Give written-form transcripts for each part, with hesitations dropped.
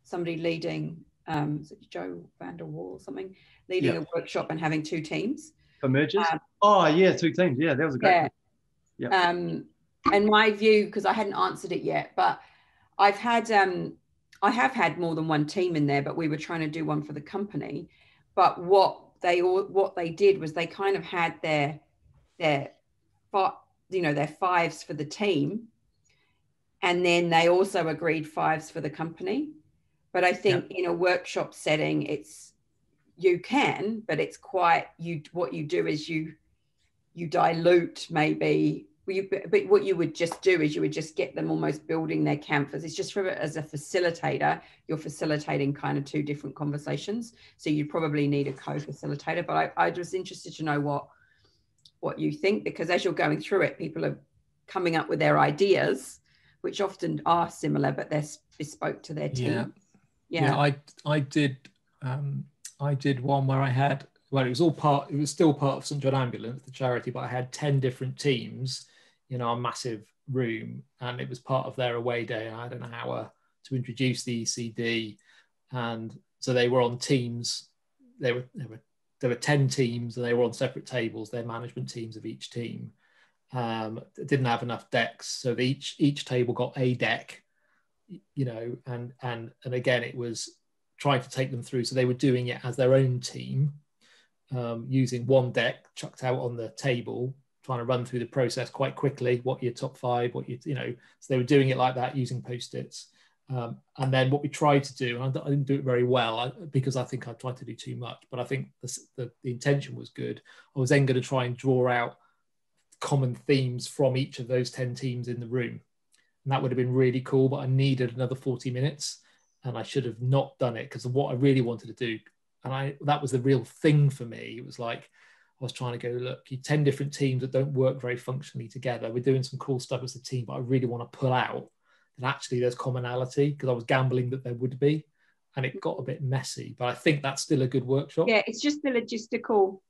somebody leading, is it Joe Vanderwall or something, leading a workshop and having 2 teams. For mergers? Oh, yeah, 2 teams. Yeah, that was a great. Yeah. And my view, because I hadn't answered it yet, but I have had more than 1 team in there, but we were trying to do one for the company. But what they did was they kind of had their 5s for the team, and then they also agreed 5s for the company. But I think in a workshop setting, you can, but it's quite, what you do is you dilute maybe. But what you would just do is you would just get them almost building their canvas. It's just as a facilitator, you're facilitating kind of 2 different conversations. So you probably need a co-facilitator. But I was interested to know what you think, because as you're going through it, people are coming up with their ideas, which often are similar, but they're bespoke to their team. I did one where I had, well, it was still part of St John Ambulance, the charity, but I had 10 different teams, a massive room, and it was part of their away day. I had an hour to introduce the ECD, and so they were on teams. There were 10 teams, and they were on separate tables. Their management teams of each team didn't have enough decks, so each table got a deck, and again, it was trying to take them through. So they were doing it as their own team, using 1 deck chucked out on the table, trying to run through the process quite quickly. What your top 5, so they were doing it like that, using post-its. And then what we tried to do, and I didn't do it very well because I think I tried to do too much, but I think the intention was good. I was then going to try and draw out common themes from each of those 10 teams in the room. And that would have been really cool, but I needed another 40 minutes and I should have not done it, because of what I really wanted to do. And that was the real thing for me. It was like, I was trying to go, look, you 10 different teams that don't work very functionally together. We're doing some cool stuff as a team, but I really want to pull out that actually there's commonality, because I was gambling that there would be, and it got a bit messy. But I think that's still a good workshop. Yeah, it's just the logistical.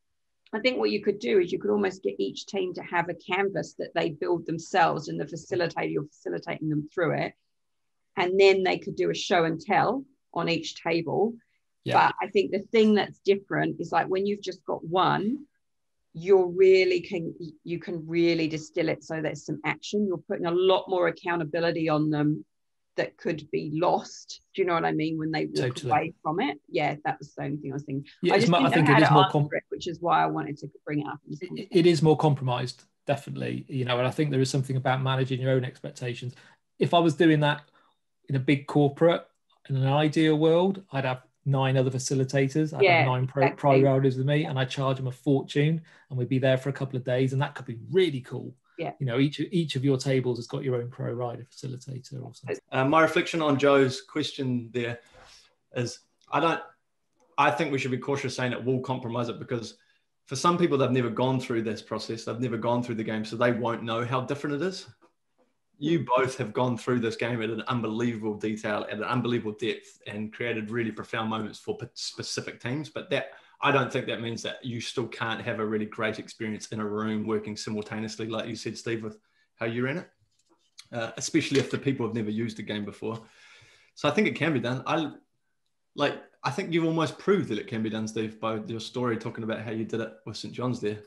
I think what you could do is you could almost get each team to have a canvas that they build themselves, and the facilitator, you're facilitating them through it. And then they could do a show and tell on each table. Yeah. But I think the thing that's different is, like, when you've just got one, you can really distill it so there's some action. You're putting a lot more accountability on them that could be lost. Do you know what I mean? When they walk away from it. Yeah, that was the only thing I was thinking. Yeah, I think it is more which is why I wanted to bring it up. It is more compromised, definitely. And I think there is something about managing your own expectations. If I was doing that in a big corporate, in an ideal world, I'd have 9 other facilitators. I'd have 9 pro riders with me, and I'd charge them a fortune, and we'd be there for a couple of days, and that could be really cool. Yeah. Each of your tables has got your own pro rider facilitator or something. My reflection on Joe's question there is, I think we should be cautious saying it will compromise it, because for some people, they've never gone through this process. They've never gone through the game, so they won't know how different it is. You both have gone through this game at an unbelievable detail, at an unbelievable depth, and created really profound moments for specific teams. But I don't think that means that you still can't have a really great experience in a room working simultaneously, like you said, Steve, with how you ran it, especially if the people have never used the game before. So I think it can be done. I think you've almost proved that it can be done, Steve, by your story talking about how you did it with St John's there.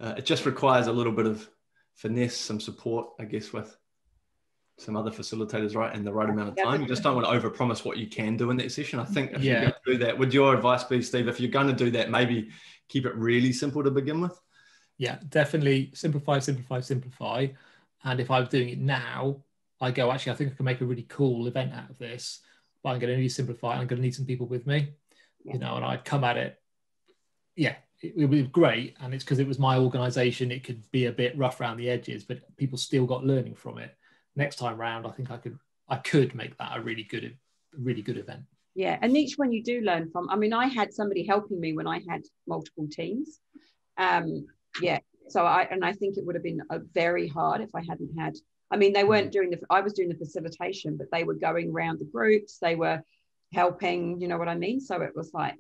It just requires a little bit of finesse, some support, I guess, with some other facilitators, right, in the right amount of time. You just don't want to overpromise what you can do in that session. I think if you're going to do that, would your advice be, Steve, if you're going to do that, maybe keep it really simple to begin with? Yeah, definitely simplify. And if I'm doing it now, I go, actually, I think I can make a really cool event out of this, but I'm going to need to simplify. I'm going to need some people with me, and I'd come at it. Yeah, it would be great. And it's because it was my organization. It could be a bit rough around the edges, but people still got learning from it. Next time round, I think I could make that a really good event. Yeah, and each one you do learn from. I mean, I had somebody helping me when I had multiple teams. So I think it would have been very hard if I hadn't had. I mean, they weren't I was doing the facilitation, but they were going around the groups. They were helping. You know what I mean? So it was like,